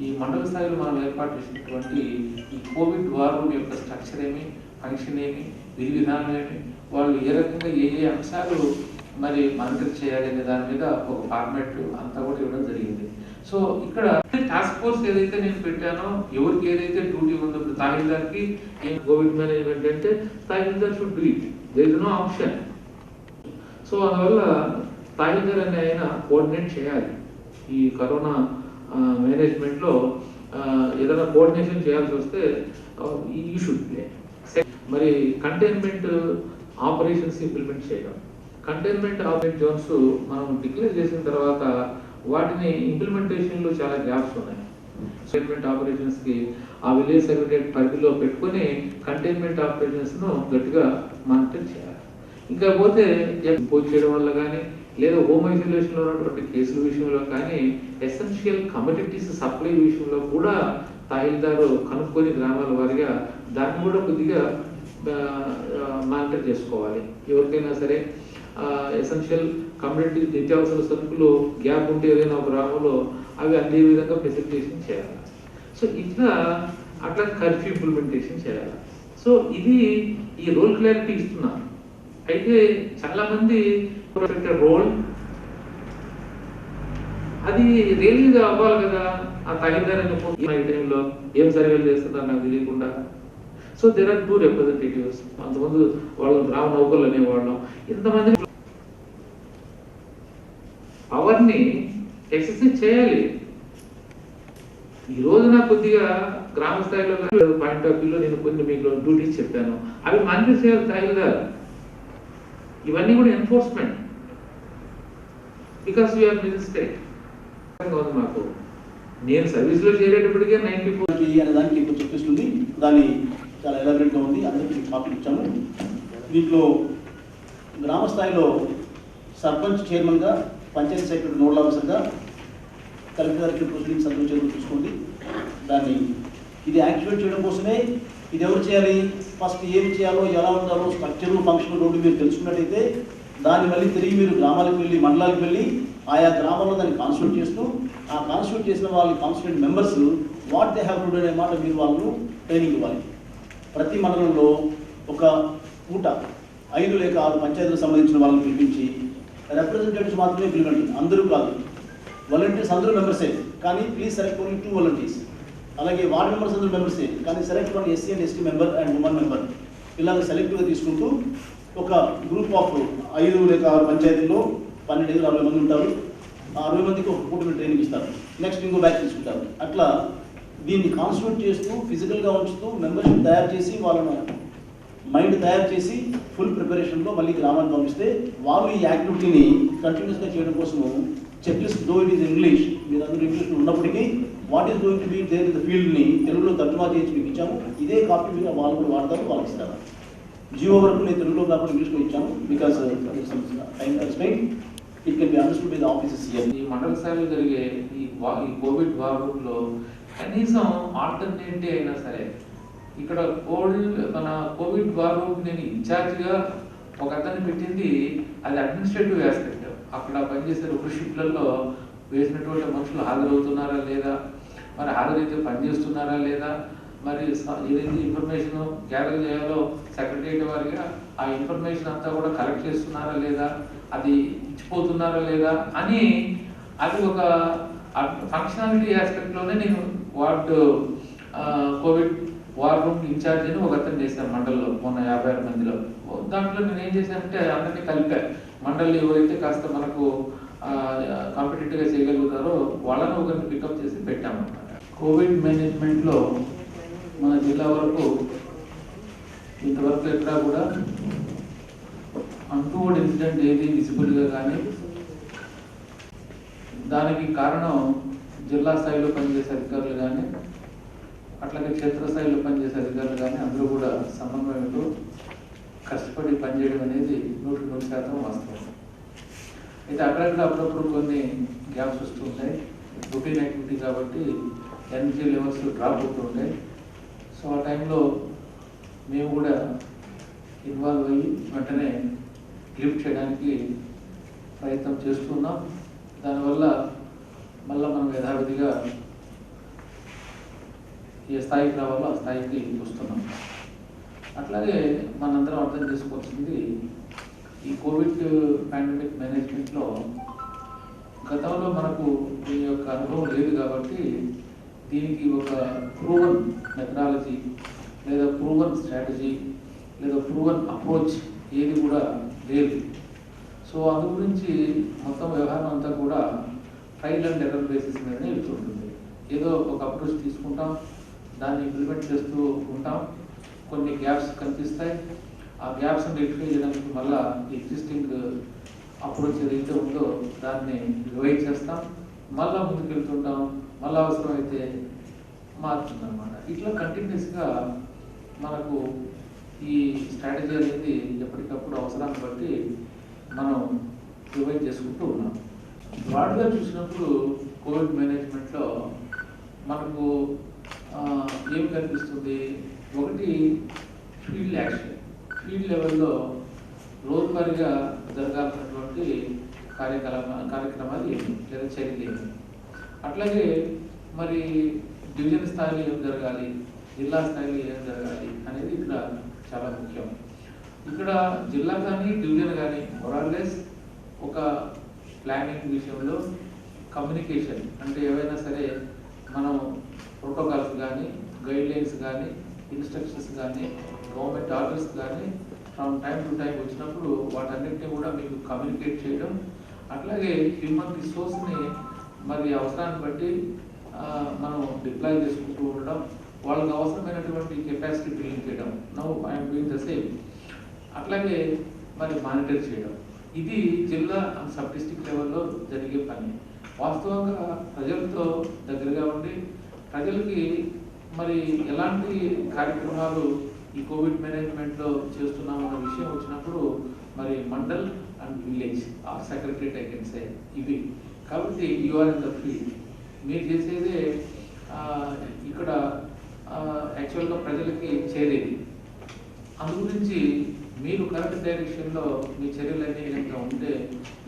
ఈ మండల స్థాయిలో మనం ఏర్పాటు చేసినటువంటి ఈ కోవిడ్ వార్ రూమ్ యొక్క స్ట్రక్చర్ ఏమి, ఫంక్షన్ ఏమి, విధి విధానం ఏమి, వాళ్ళు ఏ రకంగా ఏ అంశాలు మరి మానిటర్ చేయాలి అనే దాని మీద ఒక ఫార్మాట్ అంతా కూడా ఇవ్వడం జరిగింది. సో ఇక్కడ టాస్క్ ఫోర్స్ ఏదైతే నేను పెట్టానో, ఎవరికి ఏదైతే డ్యూటీ ఉందో, ఇప్పుడు తహసీల్దార్కి ఏం కోవిడ్ మేనేజ్మెంట్ అంటే tahsildar should do it, there is no option. So అందువల్ల తహసీల్దార్ అనే ఆయన కోఆర్డినేట్ చేయాలి. ఈ కరోనా మేనేజ్మెంట్లో ఏదైనా కోఆర్డినేషన్ చేయాల్సి వస్తే ఈ షుడ్ ప్లే. మరి కంటైన్మెంట్ ఆపరేషన్స్ ఇంప్లిమెంట్ చేయడం, కంటైన్మెంట్ ఆపరేట్ జోన్స్ మనం డిక్లేర్ చేసిన తర్వాత వాటిని ఇంప్లిమెంటేషన్లో చాలా గ్యాప్స్ ఉన్నాయి. కంటైన్మెంట్ ఆపరేషన్స్కి ఆ విలేజ్ సెక్రటరీ పరిధిలో పెట్టుకొని కంటైన్మెంట్ ఆపరేషన్స్ను గట్టిగా మానిటర్ చేయాలి. ఇంకా పోతే ఇంపోజ్ చేయడం వల్ల కానీ, లేదా హోమ్ ఐసోలేషన్లో ఉన్నటువంటి కేసుల విషయంలో కానీ, ఎసెన్షియల్ కమోడిటీస్ సప్లై విషయంలో కూడా తహసీల్దారు కనుక్కొని గ్రామాల వారిగా దాన్ని కూడా కొద్దిగా మానిటర్ చేసుకోవాలి. ఎవరికైనా సరే ఎసెన్షియల్ కమ్యూనిటీ నిత్యావసర సరుకులు గ్యాప్ ఉంటే ఏదైనా ఒక గ్రామంలో అవి అన్ని విధంగా ఫెసిలిటేషన్ చేయాలి. సో ఇట్లా అట్లా కర్ఫ్యూ ఇంప్లిమెంటేషన్ చేయాలి. సో ఇది ఈ రోల్ క్లారిటీ ఇస్తున్నారు. అయితే చాలా మంది రోల్ అది రియల్గా అవ్వాలి కదా, ఆ తహసీల్దార్ టైంలో ఏం సర్వేలు చేస్తున్నారు నాకు తెలియకుండా. So there are 2 representatives. అంతకుముందు వాళ్ళు గ్రామ నౌకర్లు అనేవాళ్ళం. ఇంతమంది పవర్ని ఎక్సర్సైజ్ చేయాలి. ఈ రోజున కొద్దిగా గ్రామ స్థాయిలో పాయింట్ ఆఫ్ వ్యూలో నేను కొన్ని మీకు డ్యూటీస్ చెప్పాను, అవి మానిటర్ చేయాలి తహసీల్దార్. ఇవన్నీ కూడా ఎన్ఫోర్స్మెంట్, బికాస్ వీఆర్ మినిస్టేట్ మాకు. నేను సర్వీస్లో చేరేటప్పటికే 94 అనే దానికి ఇప్పుడు చెప్పిస్తుంది. దాన్ని చాలా ఎలాబరేట్గా ఉంది, అందరికీ కాపీ ఇచ్చాము. దీంట్లో గ్రామ స్థాయిలో సర్పంచ్ చైర్మన్గా, పంచాయతీ సెక్రటరీ నోడల్ ఆఫీసర్గా, కలెక్టర్ గారికి ప్రొసీడింగ్స్ అందరూ చేతులు చూసుకోండి. దాన్ని ఇది యాక్టివేట్ చేయడం కోసమే ఇది ఎవరు చేయాలి, ఫస్ట్ ఏమి చేయాలో, ఎలా ఉండాలో, స్ట్రక్చరు ఫంక్షన్ రోడ్డు మీరు తెలుసుకున్నట్టయితే దాన్ని మళ్ళీ తిరిగి మీరు గ్రామాలకు వెళ్ళి, మండలాలకు వెళ్ళి ఆయా గ్రామాల్లో దాన్ని కాన్స్టిట్యూట్ చేస్తూ, ఆ కాన్స్టిట్యూట్ చేసిన వాళ్ళ constitute members what they have to do అనే మాట మీరు వాళ్ళు ట్రైనింగ్ ఇవ్వాలి. ప్రతి మండలంలో ఒక పూట 5 లేక 6 పంచాయతీలకు సంబంధించిన వాళ్ళని పిలిపించి, రిప్రజెంటేటివ్స్ మాత్రమే పిలవండి, అందరూ కాదు. వాలంటీర్స్ అందరూ మెంబర్సే, కానీ ప్లీజ్ సెలెక్ట్ ఓన్లీ 2 వాలంటీర్స్. అలాగే వార్డ్ మెంబర్స్ అందరూ మెంబర్సే, కానీ select 1 SC and ST member and women member. ఇలాగ సెలెక్ట్గా తీసుకుంటూ ఒక గ్రూప్ ఆఫ్ 5 లేక 6 పంచాయతీల్లో 12-60 మంది ఉంటారు. ఆ 60 మందికి ఒక పూట ట్రైనింగ్ ఇస్తారు, నెక్స్ట్ ఇంకో బ్యాచ్ తీసుకుంటారు. అట్లా దీన్ని కాన్స్టిట్యూట్ చేస్తూ, ఫిజికల్గా ఉంచుతూ, మెంబర్షిప్ తయారు చేసి, వాళ్ళను మైండ్ తయారు చేసి ఫుల్ ప్రిపరేషన్లో మళ్ళీ గ్రామాన్ని పంపిస్తే వాళ్ళు ఈ యాక్టివిటీని కంటిన్యూస్గా చేయడం కోసము check list, though it is English, మీరు అందరూ ఇంగ్లీష్లో ఉన్నప్పటికీ what is going to be there in the ఫీల్డ్ని తెలుగులో తర్జుమా చేసి మీకు ఇచ్చాము. ఇదే కాపీ మీరు వాళ్ళు కూడా వాడతారు, వాళ్ళకి ఇస్తారు. జియో వరకు నేను తెలుగులో కాకుండా ఇంగ్లీష్లో ఇచ్చాము, because time constraint, it can be understood by the officers here. ఈ మండల స్థాయిలో జరిగే ఈ కోవిడ్ వార్ రూమ్లో కనీసం ఆల్టర్నేటివ్ అయినా సరే, ఇక్కడ మన కోవిడ్ వార్ రూమ్ నేను ఇన్ఛార్జ్గా ఒక అతన్ని పెట్టింది, అది అడ్మినిస్ట్రేటివ్ ఆస్పెక్ట్. అక్కడ పనిచేసే 2 షిఫ్ట్లలో వేసినటువంటి మనుషులు హాజరవుతున్నారా లేదా, మరి హాజరైతే పనిచేస్తున్నారా లేదా, మరి ఏదైతే ఇన్ఫర్మేషన్ గ్యాదర్ చేయాలో సెక్రటరియట్ వారిగా ఆ ఇన్ఫర్మేషన్ అంతా కూడా కలెక్ట్ చేస్తున్నారా లేదా, అది ఇచ్చిపోతున్నారా లేదా అని, అది ఒక ఫంక్షనాలిటీ ఆస్పెక్ట్లోనే నేను కోవిడ్ వార్ రూమ్ ఇన్ఛార్జ్ అని ఒక అతను చేశాను మండల్లో మొన్న 56 మందిలో. దాంట్లో నేను ఏం చేశానంటే అందరినీ కలిపాను. మండలి ఎవరైతే కాస్త మనకు కాంపిటేటివ్గా చేయగలుగుతారో వాళ్ళని ఒకరిని పికప్ చేసి పెట్టామన్నమాట. కోవిడ్ మేనేజ్మెంట్లో మన జిల్లా వరకు ఇంతవరకు ఎక్కడా కూడా అన్టోవర్డ్ ఇన్సిడెంట్ ఏది విజిబుల్గా కానీ, దానికి కారణం జిల్లా స్థాయిలో పనిచేసే అధికారులు కానీ, అట్లాగే క్షేత్రస్థాయిలో పనిచేసే అధికారులు కానీ అందరూ కూడా సమన్వయంతో కష్టపడి పనిచేయడం అనేది 100% వాస్తవం. అయితే అక్కడక్కడ అప్పుడప్పుడు కొన్ని గ్యాప్స్ వస్తుంటాయి, రొటీన్ యాక్టివిటీ కాబట్టి ఎనర్జీ లెవెల్స్ డ్రాప్ అవుతుంటాయి. సో ఆ టైంలో మేము కూడా ఇన్వాల్వ్ అయ్యి వెంటనే లిఫ్ట్ చేయడానికి ప్రయత్నం చేస్తున్నాం. దానివల్ల మళ్ళీ మనం యథావిధిగా ఏ స్థాయికి రావాలో ఆ స్థాయికి వస్తున్నాం. అట్లాగే మనందరం అర్థం చేసుకోవాల్సింది ఈ కోవిడ్ పాండమిక్ మేనేజ్మెంట్లో గతంలో మనకు దీని యొక్క అనుభవం లేదు కాబట్టి దీనికి ఒక ప్రూవన్ మెథడాలజీ లేదా ప్రూవన్ స్ట్రాటజీ లేదా ప్రూవన్ అప్రోచ్ ఏది కూడా లేదు. సో అందు గురించి మొత్తం వ్యవహారం అంతా కూడా ట్రయల్ అండ్ ఎర్రర్ బేసిస్ మీదనే వెళ్తుంటుంది. ఏదో ఒక అప్రోచ్ తీసుకుంటాం, దాన్ని ఇంప్లిమెంట్ చేస్తూ ఉంటాం, కొన్ని గ్యాప్స్ కనిపిస్తాయి, ఆ గ్యాప్స్ని రెక్టిఫై చేయడానికి మళ్ళీ ఎగ్జిస్టింగ్ అప్రోచ్ ఏదైతే ఉందో దాన్ని రివైజ్ చేస్తాం, మళ్ళీ ముందుకు వెళ్తుంటాం, మళ్ళీ అవసరమైతే మారుతుంది అనమాట. ఇట్లా కంటిన్యూస్గా మనకు ఈ స్ట్రాటజీ అనేది ఎప్పటికప్పుడు అవసరాన్ని బట్టి మనం రివైజ్ చేసుకుంటూ ఉన్నాం. బ్రాడ్గా చూసినప్పుడు కోవిడ్ మేనేజ్మెంట్లో మనకు ఏం కనిపిస్తుంది? ఒకటి ఫీల్డ్ యాక్షన్. ఫీల్డ్ లెవెల్లో రోజువారీగా జరగాల్సినటువంటి కార్యక్రమాలు ఏమి లేదా చర్యలు ఏమి, అట్లాగే మరి డివిజన్ స్థాయిలో ఏం జరగాలి, జిల్లా స్థాయిలో ఏం జరగాలి అనేది ఇక్కడ చాలా ముఖ్యం. ఇక్కడ జిల్లా కానీ డివిజన్ కానీ మొరాల్లెస్ ఒక ప్లానింగ్ విషయంలో కమ్యూనికేషన్ అంటే ఏవైనా సరే మనం ప్రోటోకాల్స్ కానీ గైడ్లైన్స్ కానీ ఇన్స్ట్రక్షన్స్ కానీ గవర్నమెంట్ ఆర్డర్స్ కానీ ఫ్రమ్ టైం టు టైం వచ్చినప్పుడు వాటన్నిటిని కూడా మీకు కమ్యూనికేట్ చేయడం, అట్లాగే హ్యూమన్ రిసోర్స్ని మరి అవసరాన్ని బట్టి మనం డిప్లాయ్ చేసుకుంటూ ఉండడం, వాళ్ళకి అవసరమైనటువంటి కెపాసిటీ బిల్డింగ్ చేయడం. Now I'm doing the same. అట్లాగే మరి మానిటర్ చేయడం. ఇది జిల్లా అండ్ సబ్ డిస్ట్రిక్ట్ లెవెల్లో జరిగే పని. వాస్తవంగా ప్రజలతో దగ్గరగా ఉండి ప్రజలకి మరి ఎలాంటి కార్యక్రమాలు ఈ కోవిడ్ మేనేజ్మెంట్లో చేస్తున్నామన్న విషయం వచ్చినప్పుడు మరి mandal and village or secretariat I can say ఇవి. కాబట్టి you are in the field. మీరు చేసేదే ఇక్కడ యాక్చువల్గా ప్రజలకి చేరేది. అందు గురించి మీరు కరెక్ట్ డైరెక్షన్లో మీ చర్యలన్నీ కనుక ఉంటే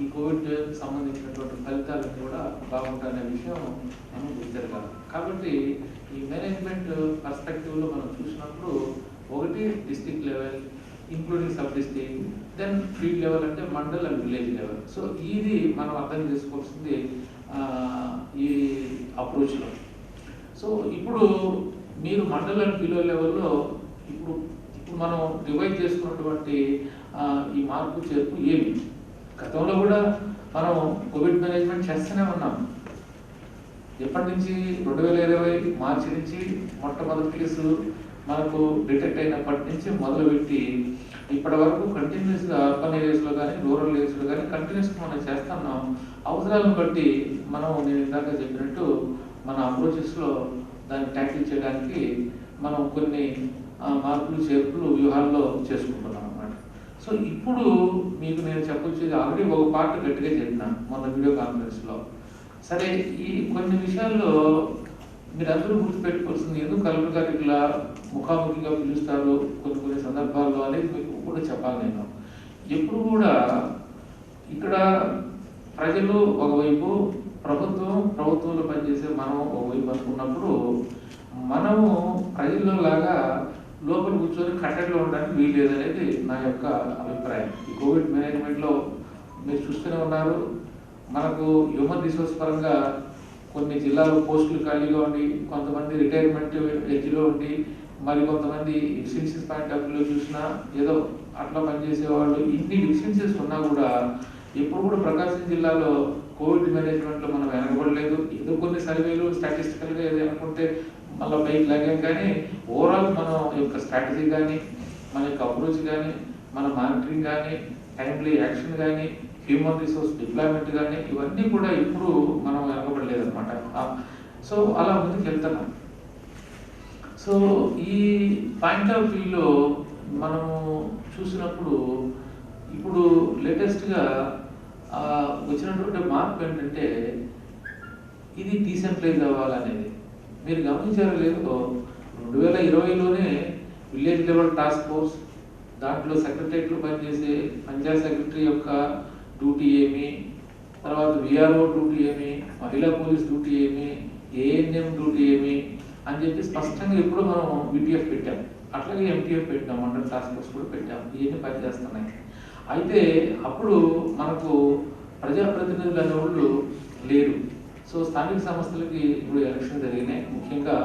ఈ కోవిడ్ సంబంధించినటువంటి ఫలితాలన్నీ కూడా బాగుంటాయనే విషయం మనం గుర్తిరగాలి. కాబట్టి ఈ మేనేజ్మెంట్ పర్స్పెక్టివ్లో మనం చూసినప్పుడు ఒకటి district level including sub district, then field level అంటే mandal and village level. So ఇది మనం అర్థం చేసుకోవాల్సింది ఈ అప్రోచ్లో. సో ఇప్పుడు మీరు మండల్ అండ్ కిలో లెవెల్లో ఇప్పుడు మనం డివైడ్ చేసుకున్నటువంటి ఈ మార్పు చేర్పు ఏమి? గతంలో కూడా మనం కోవిడ్ మేనేజ్మెంట్ చేస్తూనే ఉన్నాం. ఎప్పటి నుంచి 2020 మార్చి నుంచి మొట్టమొదటి కేసు మనకు డిటెక్ట్ అయినప్పటి నుంచి మొదలుపెట్టి ఇప్పటి వరకు కంటిన్యూస్గా అర్బన్ ఏరియాస్లో కానీ రూరల్ ఏరియాస్లో కానీ కంటిన్యూస్గా మనం చేస్తున్నాం. అవసరాలను బట్టి మనం నేను ఇందాక చెప్పినట్టు మన అప్రోచెస్లో దాన్ని ట్యాకిల్ చేయడానికి మనం కొన్ని మార్పులు చేర్పులు వ్యూహాల్లో చేసుకుంటున్నాం అన్నమాట. సో ఇప్పుడు మీకు నేను చెప్పొచ్చేది ఆల్రెడీ ఒక పార్ట్ గట్టిగా చెప్పినా మొన్న వీడియో కాన్ఫరెన్స్లో. సరే, ఈ కొన్ని విషయాల్లో మీరందరూ గుర్తుపెట్టుకోవాల్సింది, ఎందుకు కలెక్టర్ గారు ఇట్లా ముఖాముఖిగా పిలుస్తారు కొన్ని సందర్భాల్లో అనేది మీకు కూడా చెప్పాలి. నేను ఎప్పుడు కూడా ఇక్కడ ప్రజలు ఒకవైపు, ప్రభుత్వంలో పనిచేసే మనం ఒకవైపు అనుకున్నప్పుడు మనము ప్రజల్లో లాగా లోపల కూర్చొని కట్టడిలో ఉండడానికి వీల్లేదనేది నా యొక్క అభిప్రాయం. ఈ కోవిడ్ మేనేజ్మెంట్లో మీరు చూస్తూనే ఉన్నారు. మనకు హ్యూమన్ రిసోర్స్ పరంగా కొన్ని జిల్లాలో పోస్టులు ఖాళీగా ఉండి, కొంతమంది రిటైర్మెంట్ ఏజ్లో ఉండి, మరి కొంతమంది ఎఫిషియన్సీస్ పాయింట్ ఆఫ్ వ్యూలో చూసినా ఏదో అట్లా పనిచేసేవాళ్ళు. ఇన్ని ఎఫిషియన్సీస్ ఉన్నా కూడా ఎప్పుడు కూడా ప్రకాశం జిల్లాలో కోవిడ్ మేనేజ్మెంట్లో మనం వెనకబడలేదు. ఏదో కొన్ని సర్వేలు స్టాటిస్టికల్గా ఏదో అనుకుంటే మళ్ళీ పైకి లాగాం, కానీ ఓవరాల్ మనం యొక్క స్ట్రాటజీ కానీ, మన యొక్క అప్రోచ్ కానీ, మన మానిటరింగ్ కానీ, టైమ్లీ యాక్షన్ కానీ, హ్యూమన్ రిసోర్స్ డిప్లాయ్మెంట్ కానీ ఇవన్నీ కూడా ఇప్పుడు మనం వెనకబడలేదన్నమాట. సో అలా ముందుకు వెళ్తున్నాం. సో ఈ పాయింట్ ఆఫ్ వ్యూలో మనము చూసినప్పుడు ఇప్పుడు లేటెస్ట్గా వచ్చినటువంటి మార్పు ఏంటంటే ఇది డీసెంట్రలైజ్ అవ్వాలనేది. మీరు గమనించారో లేదో 2020లోనే విలేజ్ లెవెల్ టాస్క్ ఫోర్స్, దాంట్లో సెక్రటరియట్లో పనిచేసే పంచాయత్ సెక్రటరీ యొక్క డ్యూటీ ఏమి, తర్వాత విఆర్ఓ డ్యూటీ ఏమి, మహిళా పోలీస్ డ్యూటీ ఏమి, ఏఎన్ఎం డ్యూటీ ఏమి, అని చెప్పి స్పష్టంగా ఎప్పుడు మనం విటిఎఫ్ పెట్టాం, అట్లాగే ఎంటీఎఫ్ పెట్టాం, మండల్ టాస్క్ ఫోర్స్ కూడా పెట్టాం. ఇవన్నీ పనిచేస్తున్నాయి. అయితే అప్పుడు మనకు ప్రజాప్రతినిధులు అనేవాళ్ళు లేరు. సో స్థానిక సంస్థలకి ఇప్పుడు ఎలక్షన్ జరిగినాయి, ముఖ్యంగా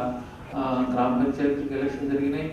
గ్రామ పంచాయతీలకు ఎలక్షన్ జరిగినాయి,